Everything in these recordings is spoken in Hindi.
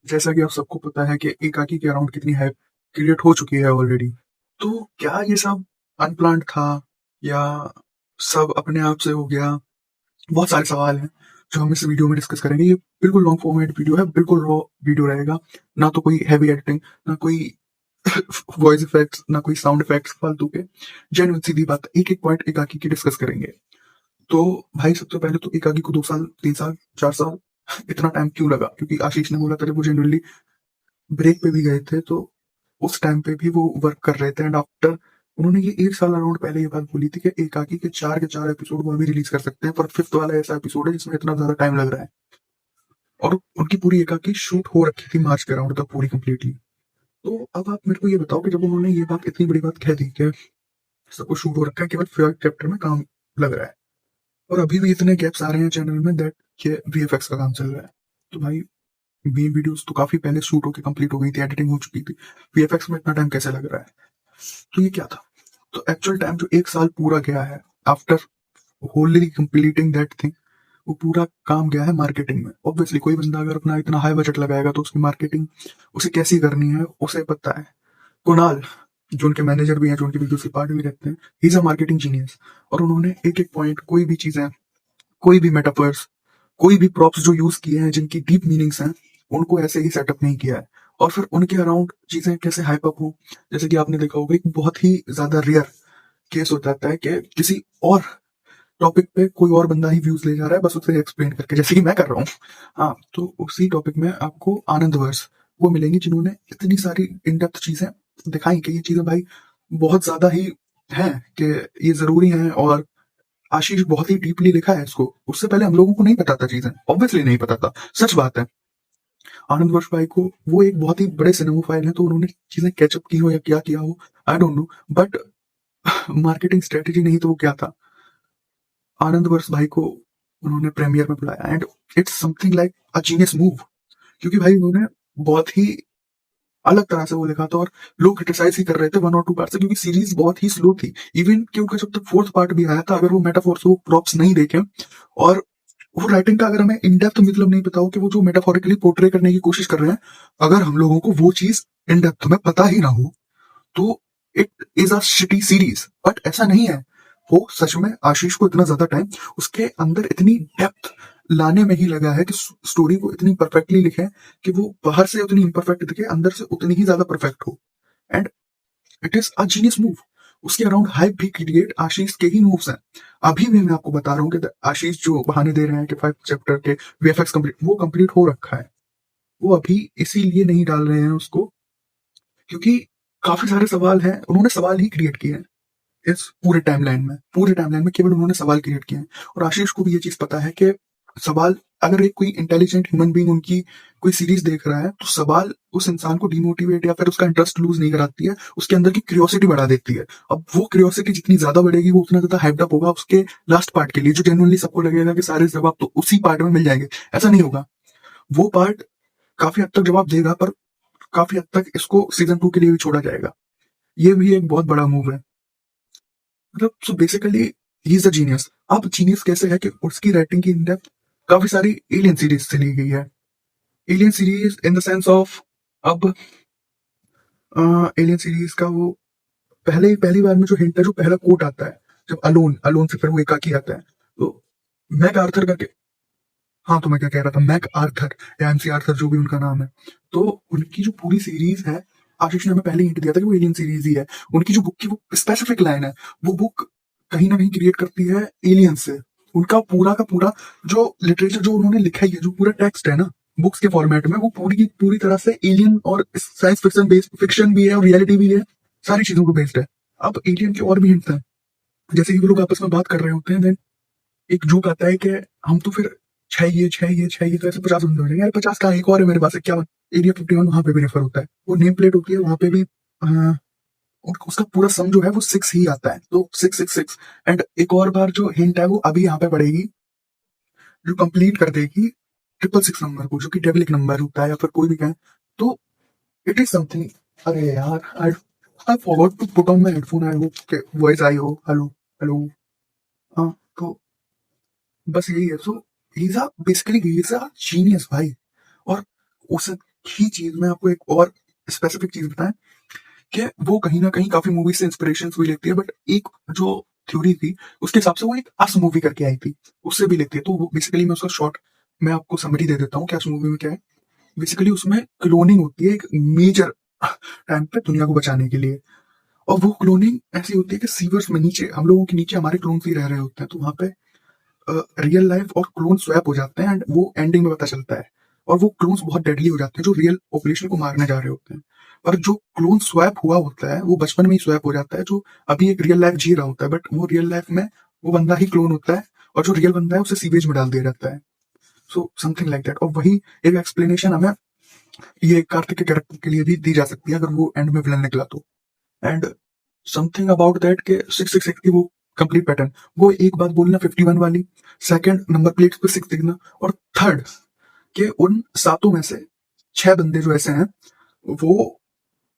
जैसा कि आप सबको पता है कि एकाकी के अराउंड कितनी हाइप क्रिएट हो चुकी है ऑलरेडी। तो क्या ये सब अनप्लान्ड था या सब अपने आप से हो गया? बहुत सारे सवाल हैं जो हम इस वीडियो में डिस्कस करेंगे। ये बिल्कुल लॉन्ग फॉर्मेट वीडियो है, बिल्कुल रॉ वीडियो रहेगा। ना तो कोई हैवी एडिटिंग, ना कोई वॉइस इफेक्ट्स, ना कोई साउंड इफेक्ट्स फालतू के। जेन्युइन सीधी बात, एक एक पॉइंट एकाकी की डिस्कस करेंगे। तो भाई सबसे पहले तो एकाकी को 2 साल, 3 साल, 4 साल इतना टाइम क्यों लगा? क्योंकि आशीष ने बोला था जब वो जेन्युइनली ब्रेक पे भी गए थे तो उस टाइम पे भी वो वर्क कर रहे थे। एंड आफ्टर उन्होंने ये 1 साल अराउंड पहले ये बात बोली थी कि एकाकी के 4 एपिसोड वो अभी रिलीज कर सकते हैं, पर फिफ्थ वाला ऐसा एपिसोड है जिसमें इतना ज्यादा टाइम लग रहा है। और उनकी पूरी एकाकी शूट हो रखी थी मार्च के अराउंड तक पूरी कंप्लीटली। तो अब आप मेरे को ये बताओ कि जब उन्होंने ये बात, इतनी बड़ी बात कह दी कि सब कुछ शूट हो रखा है, केवल 5 चैप्टर में काम लग रहा है, और अभी भी इतने गैप्स आ रहे हैं चैनल में दैट ये वीएफएक्स का काम चल रहा है। तो भाई बी वीडियोस तो काफी पहले शूट होकर कंप्लीट हो गई थी, एडिटिंग हो चुकी थी, वीएफएक्स में इतना टाइम कैसे लग रहा है? तो ये क्या था? तो एक्चुअल टाइम जो 1 साल पूरा गया है आफ्टर होलली कंप्लीटिंग दैट थिंग, वो पूरा काम गया है मार्केटिंग में। ऑब्वियसली कोई बंदा अगर अपना इतना हाई बजट लगाएगा तो उसकी मार्केटिंग उसे कैसी करनी है उसे पता है। कुणाल, जो उनके मैनेजर भी हैं, जो उनकी वीडियोस के पार्ट भी रहते हैं, ही इज अ मार्केटिंग जीनियस। और उन्होंने एक एक पॉइंट, कोई भी चीजें, कोई भी मेटाफर्स, कोई भी प्रॉप्स जो यूज किए हैं जिनकी डीप मीनिंग्स हैं, उनको ऐसे ही सेटअप नहीं किया है। और फिर उनके अराउंड चीजें कैसे हाइप अप हो, जैसे कि आपने देखा होगा, एक बहुत ही ज्यादा रेयर केस हो जाता है कि किसी और टॉपिक पे कोई और बंदा ही व्यूज ले जा रहा है बस उसे एक्सप्लेन करके, जैसे कि मैं कर रहा हूँ। हाँ, तो उसी टॉपिक में आपको आनंदवर्स वो मिलेंगी जिन्होंने इतनी सारी इन डेप्थ चीजें दिखाई कि ये चीजें भाई बहुत ज्यादा ही हैं कि ये जरूरी है। और आशीष बहुत ही डीपली लिखा है इसको, उससे पहले हम लोगों को नहीं पता था चीजें, ऑब्वियसली नहीं पता था, सच बात है। आनंद वर्ष भाई को, वो एक बहुत ही बड़े सिनेमोफाइल है, तो उन्होंने चीजें कैचअप की हो या क्या किया हो, I don't know, but marketing strategy नहीं तो वो क्या था? आनंद वर्ष भाई को उन्होंने प्रीमियर में बुलाया and it's something like a genius move. क्योंकि भाई उन्होंने बहुत ही अलग तरह से वो लिखा था, और लोग क्रिटिसाइज ही कर रहे थे 1 और 2 पार्ट से, क्योंकि सीरीज बहुत ही स्लो थी। इवन क्योंकि जब तक 4th पार्ट भी आया था, अगर वो मेटाफोर से वो प्रॉप्स नहीं देखे और वो राइटिंग का अगर हमें इन डेप्थ मतलब नहीं पता हो कि वो जो मेटाफोरिकली पोर्ट्रे करने की कोशिश कर रहे हैं, अगर हम लोगों को वो चीज इन डेप्थ में पता ही ना हो, तो it is a shitty series. But ऐसा नहीं है, वो सच में आशीष को इतना ज्यादा टाइम उसके अंदर इतनी डेप्थ लाने में ही लगा है कि स्टोरी को इतनी परफेक्टली लिखे कि वो बाहर से उतनी इम्परफेक्ट दिखे, अंदर से उतनी ही ज्यादा परफेक्ट हो। And it is a genius move. उसके अराउंड हाइप भी क्रिएट आशीष के ही मूव्स हैं। अभी भी मैं आपको बता रहा हूँ कि आशीष जो बहाने दे रहे हैं कि 5 चैप्टर के वीएफएक्स कंप्लीट, वो कंप्लीट हो रखा है। वो अभी इसीलिए नहीं डाल रहे हैं उसको क्योंकि काफी सारे सवाल हैं, उन्होंने सवाल ही क्रिएट किए हैं इस पूरे टाइमलाइन में केवल उन्होंने सवाल क्रिएट किए हैं। और आशीष को भी ये चीज पता है कि सवाल, अगर एक कोई इंटेलिजेंट ह्यूमन बीइंग उनकी कोई सीरीज देख रहा है, तो सवाल उस इंसान को डिमोटिवेट या फिर उसका इंटरेस्ट लूज नहीं कराती है, उसके अंदर की क्यूरियोसिटी बढ़ा देती है। अब वो क्यूरियोसिटी जितनी ज्यादा बढ़ेगी, वो उतना ज्यादा हाइप्ड अप होगा उसके लास्ट पार्ट के लिए, जो जेन्युइनली सबको लगेगा कि सारे जवाब तो उसी पार्ट में मिल जाएंगे। ऐसा नहीं होगा, वो पार्ट काफी हद तक जवाब देगा, पर काफी हद तक इसको सीजन 2 के लिए भी छोड़ा जाएगा। ये भी एक बहुत बड़ा मूव है। मतलब so basically he is a genius. अब जीनियस कैसे है कि उसकी राइटिंग की इन डेप्थ काफी सारी एलियन सीरीज से ली गई है। Alien series in the sense of, अब एलियन सीरीज का वो पहली बार में जो हिंट है, जो पहला कोट आता है, जब अलोन अलोन से फिर वो एकाकी आता है, तो मैक आर्थर का हाँ, तो मैं क्या कह रहा था, मैक आर्थर या एमसी आर्थर, जो भी उनका नाम है, तो उनकी जो पूरी सीरीज है, आशीष ने हमें पहले हिंट दिया था कि वो एलियन सीरीज ही है। उनकी जो बुक की वो स्पेसिफिक लाइन है, वो बुक कहीं ना कहीं क्रिएट करती है एलियन से। उनका पूरा का पूरा जो लिटरेचर जो उन्होंने लिखा ही है, जो पूरा टेक्स्ट है ना बुक्स के फॉर्मेट में, वो पूरी की पूरी तरह से एलियन और साइंस फिक्शन बेस्ड, फिक्शन भी है और रियलिटी भी है, सारी चीजों को बेस्ड है। अब एलियन के और भी हिंट्स हैं, जैसे कि वो लोग आपस में बात कर रहे होते हैं, देन एक जोक आता है कि हम तो फिर चाहिए तो ऐसे 50 बंदे हो जाएंगे। यार 50 का एक और है मेरे पास, 51 एरिया 51, वहां पे भी रेफर होता है, वो नेम प्लेट होती है, वहां पे भी उसका पूरा सम जो है वो 6 ही आता है, तो 666। एंड एक और बार जो हिंट है वो अभी यहाँ पे पड़ेगी, जो कंप्लीट कर देगी 666 नंबर को, जो कि डेविलिक नंबर होता है या फिर कोई भी कहें, तो इट इज समथिंग। अरे यार, I forgot to put on my headphone, I hope voice आई हो। Hello hello. हाँ, तो बस यही है। So he is a basically he is a genius भाई। और उसे ही चीज मैं आपको एक और स्पेसिफिक चीज बताएं कि वो कहीं ना कहीं काफी मूवी से इंस्पिरेशन भी लेती है, बट एक जो थ्योरी थी उसके हिसाब से वो एक अस मूवी करके आई थी, उससे भी लेती है। तो वो बेसिकली मैं उसका शॉर्ट मैं आपको समरी दे देता हूँ कि अस मूवी में क्या है। बेसिकली उसमें क्लोनिंग होती है एक मेजर टाइम पे दुनिया को बचाने के लिए, और वो क्लोनिंग ऐसी होती है कि सीवर्स में नीचे हम लोगों के नीचे हमारे क्लोन्स ही रह रहे होते हैं, तो वहां पे रियल लाइफ और क्लोन स्वैप हो जाते हैं एंड वो एंडिंग में पता चलता है। और वो क्लोन्स बहुत डेडली हो जाते हैं जो रियल पॉपुलेशन को मारने जा रहे होते हैं। पर जो क्लोन स्वैप हुआ होता है वो बचपन में ही स्वैप हो जाता है, जो अभी एक रियल लाइफ जी रहा होता है, बट वो रियल लाइफ में वो बंदा ही क्लोन होता है, और जो रियल बंदा है उसे सीवेज में डाल दिया जाता है। So something like that. और वही एक एक्सप्लेनेशन हमें ये कार्तिक के कैरेक्टर के लिए भी दी जा सकती है अगर वो एंड में विलन निकला तो। एंड समथिंग अबाउट दैट के 666 की वो कंप्लीट पैटर्न, वो एक बात बोलना 51 वाली, सेकंड नंबर प्लेट पे 6 दिखना, और थर्ड के उन सातों में से 6 बंदे जो ऐसे हैं वो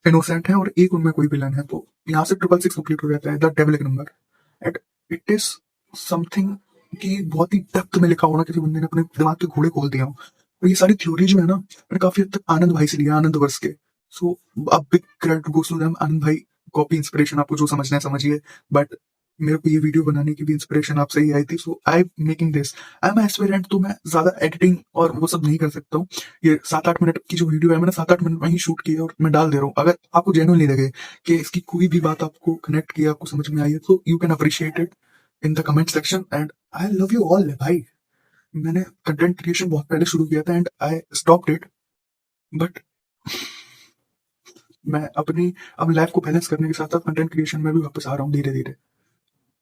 इनोसेंट हैं और एक उनमें कोई विलन है। तो यहाँ से 666 कंप्लीट हो जाता है, द डेविलिक number. And it is something कि बहुत ही डेप्थ में लिखा होना, किसी बंदे ने अपने दिमाग के घोड़े खोल दिया हो। तो ये सारी थ्योरी जो है ना मैंने काफी हद तक आनंद भाई से लिया, आनंद वर्ष के। सो अब big credit goes to them. Anand भाई कॉपी इंस्पिरेशन, आपको जो समझना है समझिए, बट मेरे को ये वीडियो बनाने की भी इंस्पिरेशन आपसे ही आई थी। So I making this, I am aspirant, तो मैं ज्यादा एडिटिंग और वो सब नहीं कर सकता हूँ। ये 7-8 मिनट की जो वीडियो है मैंने 7-8 मिनट में ही शूट की है और मैं डाल दे रहा हूँ। अगर आपको जेन्युइनली लगे कि इसकी कोई भी बात आपको कनेक्ट किया, आपको समझ में आई है, तो you can appreciate it in the comment section. And I love you all भाई। मैंने कंटेंट क्रिएशन बहुत पहले शुरू किया था and I stopped it, but मैं अपनी अब लाइफ को बैलेंस करने के साथ साथ कंटेंट क्रिएशन में भी वापस आ रहा हूँ धीरे धीरे।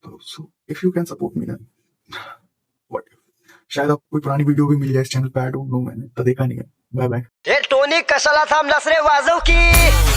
तो so if you can support me then what, शायद आपको कोई पुरानी वीडियो भी मिल जाए इस चैनल पे, आई डोंट नो, मैंने तो देखा नहीं है। Bye bye. हे टोनी कशाला थांबलास रे वाजव की